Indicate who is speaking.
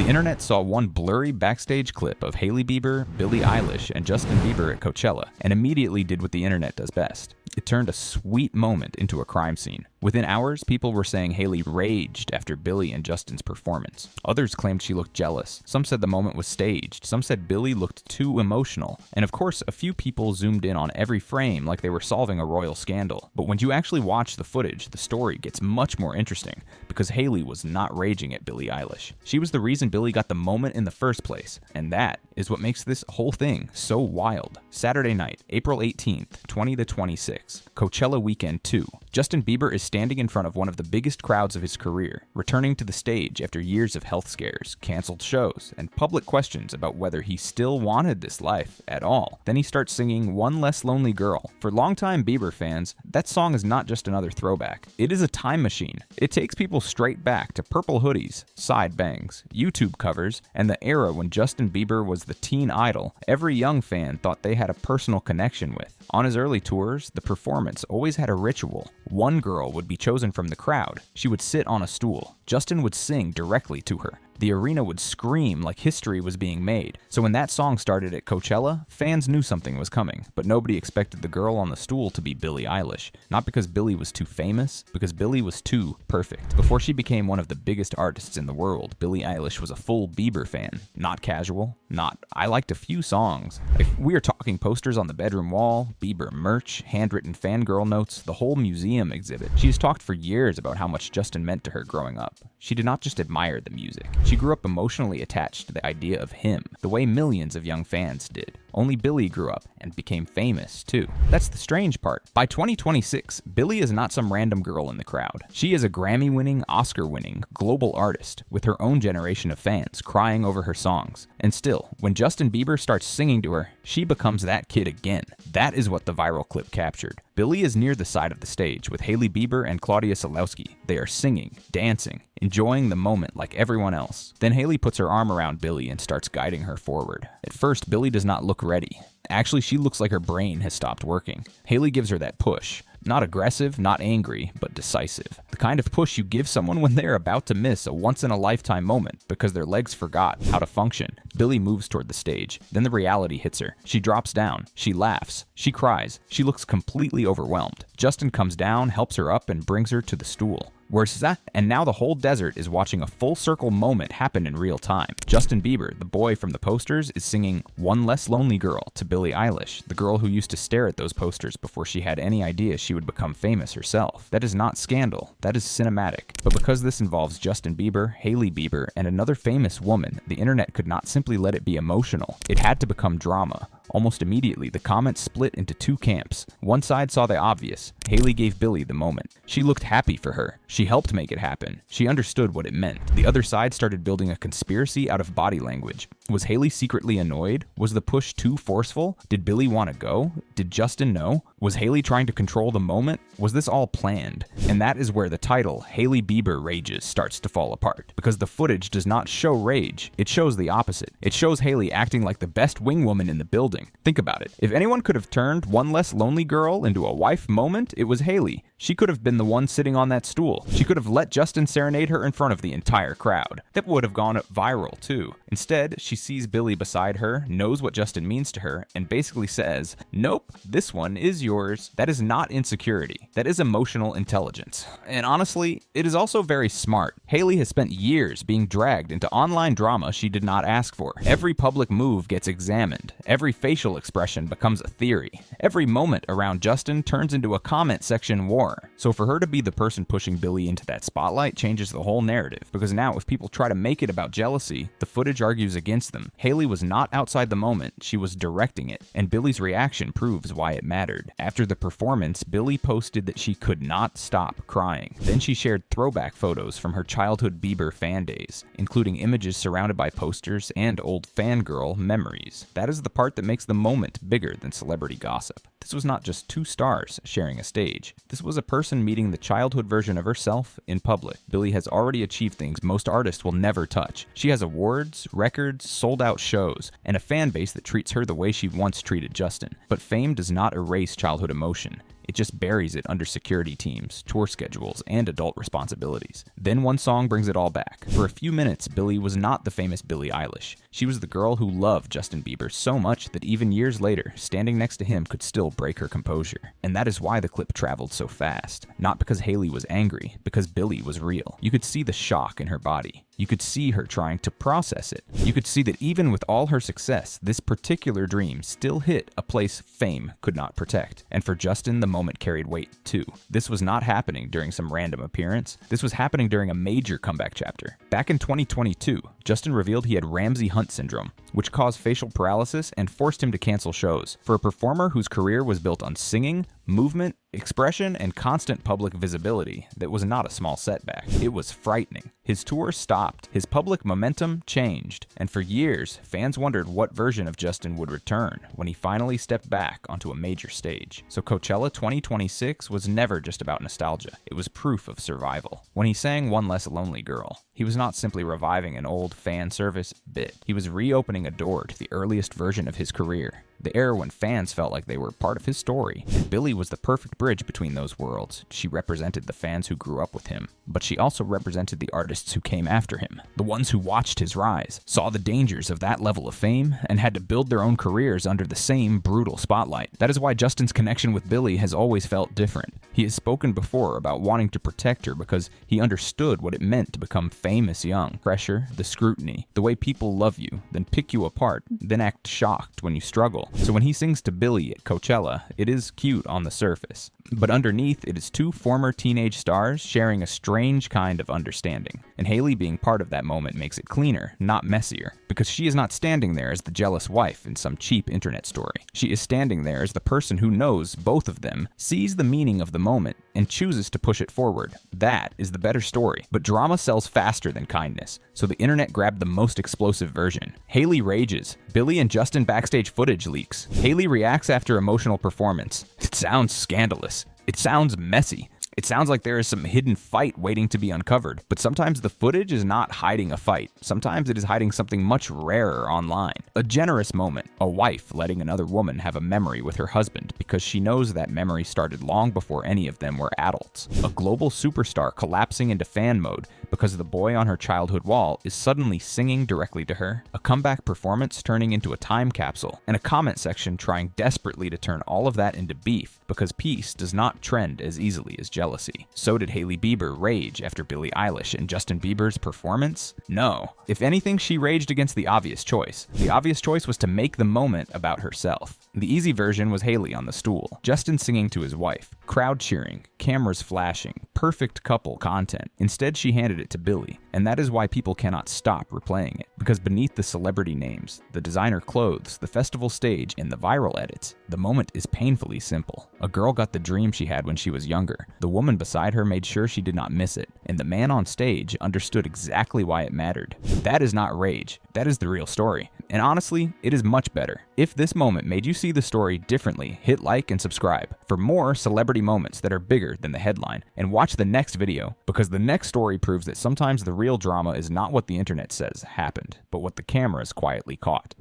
Speaker 1: internet saw one blurry backstage clip of Hailey Bieber, Billie Eilish, and Justin Bieber at Coachella, and immediately did what the internet does best. It turned a sweet moment into a crime scene. Within hours, people were saying Hailey raged after Billie and Justin's performance. Others claimed she looked jealous. Some said the moment was staged. Some said Billie looked too emotional. And of course, a few people zoomed in on every frame like they were solving a royal scandal. But when you actually watch the footage, the story gets much more interesting, because Hailey was not raging at Billie Eilish. She was the reason Billie got the moment in the first place, and that is what makes this whole thing so wild. Saturday night, April 18th, 2026, Coachella Weekend 2. Justin Bieber is standing in front of one of the biggest crowds of his career, returning to the stage after years of health scares, canceled shows, and public questions about whether he still wanted this life at all. Then he starts singing One Less Lonely Girl. For longtime Bieber fans, that song is not just another throwback. It is a time machine. It takes people straight back to purple hoodies, side bangs, YouTube covers, and the era when Justin Bieber was the teen idol every young fan thought they had a personal connection with. On his early tours, the performance always had a ritual. One girl would be chosen from the crowd. She would sit on a stool. Justin would sing directly to her. The arena would scream like history was being made. So when that song started at Coachella, fans knew something was coming, but nobody expected the girl on the stool to be Billie Eilish. Not because Billie was too famous, because Billie was too perfect. Before she became one of the biggest artists in the world, Billie Eilish was a full Bieber fan. Not casual, not I liked a few songs. If we are talking posters on the bedroom wall, Bieber merch, handwritten fangirl notes, the whole museum exhibit. She has talked for years about how much Justin meant to her growing up. She did not just admire the music. She grew up emotionally attached to the idea of him, the way millions of young fans did. Only Billie grew up and became famous, too. That's the strange part. By 2026, Billie is not some random girl in the crowd. She is a Grammy-winning, Oscar-winning, global artist with her own generation of fans crying over her songs. And still, when Justin Bieber starts singing to her, she becomes that kid again. That is what the viral clip captured. Billie is near the side of the stage with Hailey Bieber and Claudia Solowski. They are singing, dancing, enjoying the moment like everyone else. Then Hailey puts her arm around Billie and starts guiding her forward. At first, Billie does not look ready. Actually, she looks like her brain has stopped working. Hailey gives her that push. Not aggressive, not angry, but decisive. The kind of push you give someone when they're about to miss a once-in-a-lifetime moment because their legs forgot how to function. Billie moves toward the stage. Then the reality hits her. She drops down. She laughs. She cries. She looks completely overwhelmed. Justin comes down, helps her up, and brings her to the stool. Where's that? And now the whole desert is watching a full circle moment happen in real time. Justin Bieber, the boy from the posters, is singing One Less Lonely Girl to Billie Eilish, the girl who used to stare at those posters before she had any idea she would become famous herself. That is not scandal, that is cinematic. But because this involves Justin Bieber, Hailey Bieber, and another famous woman, the internet could not simply let it be emotional. It had to become drama. Almost immediately, the comments split into two camps. One side saw the obvious. Hailey gave Billie the moment. She looked happy for her. She helped make it happen. She understood what it meant. The other side started building a conspiracy out of body language. Was Hailey secretly annoyed? Was the push too forceful? Did Billie want to go? Did Justin know? Was Hailey trying to control the moment? Was this all planned? And that is where the title, Hailey Bieber Rages, starts to fall apart. Because the footage does not show rage. It shows the opposite. It shows Hailey acting like the best wing woman in the building. Think about it. If anyone could have turned One Less Lonely Girl into a wife moment, it was Hailey. She could have been the one sitting on that stool. She could have let Justin serenade her in front of the entire crowd. That would have gone viral too. Instead, she sees Billie beside her, knows what Justin means to her, and basically says, "Nope, this one is yours." That is not insecurity. That is emotional intelligence. And honestly, it is also very smart. Hailey has spent years being dragged into online drama she did not ask for. Every public move gets examined. Every facial expression becomes a theory. Every moment around Justin turns into a comment section war. So for her to be the person pushing Billie into that spotlight changes the whole narrative, because now if people try to make it about jealousy, the footage argues against them. Hailey was not outside the moment, she was directing it, and Billie's reaction proves why it mattered. After the performance, Billie posted that she could not stop crying. Then she shared throwback photos from her childhood Bieber fan days, including images surrounded by posters and old fangirl memories. That is the part that makes the moment bigger than celebrity gossip. This was not just two stars sharing a stage. This was a person meeting the childhood version of herself in public. Billie has already achieved things most artists will never touch. She has awards, records, sold-out shows, and a fan base that treats her the way she once treated Justin. But fame does not erase childhood emotion. It just buries it under security teams, tour schedules, and adult responsibilities. Then one song brings it all back. For a few minutes, Billie was not the famous Billie Eilish. She was the girl who loved Justin Bieber so much that even years later, standing next to him could still break her composure. And that is why the clip traveled so fast. Not because Hailey was angry, because Billie was real. You could see the shock in her body. You could see her trying to process it. You could see that even with all her success, this particular dream still hit a place fame could not protect. And for Justin, the moment carried weight too. This was not happening during some random appearance. This was happening during a major comeback chapter. Back in 2022, Justin revealed he had Ramsay-Hunt syndrome, which caused facial paralysis and forced him to cancel shows. For a performer whose career was built on singing, movement, expression, and constant public visibility, that was not a small setback. It was frightening. His tour stopped, his public momentum changed, and for years, fans wondered what version of Justin would return when he finally stepped back onto a major stage. So Coachella 2026 was never just about nostalgia. It was proof of survival. When he sang One Less Lonely Girl, he was not simply reviving an old fan service bit. He was reopening a door to the earliest version of his career, the era when fans felt like they were part of his story. And Billie was the perfect bridge between those worlds. She represented the fans who grew up with him, but she also represented the artists who came after him, the ones who watched his rise, saw the dangers of that level of fame, and had to build their own careers under the same brutal spotlight. That is why Justin's connection with Billie has always felt different. He has spoken before about wanting to protect her because he understood what it meant to become famous young. Pressure, the scrutiny, the way people love you, then pick you apart, then act shocked when you struggle. So when he sings to Billie at Coachella, it is cute on the surface. But underneath, it is two former teenage stars sharing a strange kind of understanding. And Hailey being part of that moment makes it cleaner, not messier, because she is not standing there as the jealous wife in some cheap internet story. She is standing there as the person who knows both of them, sees the meaning of the moment, and chooses to push it forward. That is the better story. But drama sells faster than kindness, so the internet grabbed the most explosive version. Hailey rages. Billie and Justin backstage footage leaks. Hailey reacts after emotional performance. It sounds scandalous. It sounds messy. It sounds like there is some hidden fight waiting to be uncovered, but sometimes the footage is not hiding a fight. Sometimes it is hiding something much rarer online. A generous moment, a wife letting another woman have a memory with her husband because she knows that memory started long before any of them were adults. A global superstar collapsing into fan mode because the boy on her childhood wall is suddenly singing directly to her. A comeback performance turning into a time capsule, and a comment section trying desperately to turn all of that into beef because peace does not trend as easily as jealousy. So did Hailey Bieber rage after Billie Eilish and Justin Bieber's performance? No. If anything, she raged against the obvious choice. The obvious choice was to make the moment about herself. The easy version was Hailey on the stool, Justin singing to his wife, crowd cheering, cameras flashing, perfect couple content. Instead, she handed it to Billie, and that is why people cannot stop replaying it. Because beneath the celebrity names, the designer clothes, the festival stage, and the viral edits, the moment is painfully simple. A girl got the dream she had when she was younger. The woman beside her made sure she did not miss it, and the man on stage understood exactly why it mattered. That is not rage. That is the real story. And honestly, it is much better. If this moment made you see the story differently, hit like and subscribe for more celebrity moments that are bigger than the headline, and watch the next video, because the next story proves that sometimes the real drama is not what the internet says happened, but what the cameras quietly caught.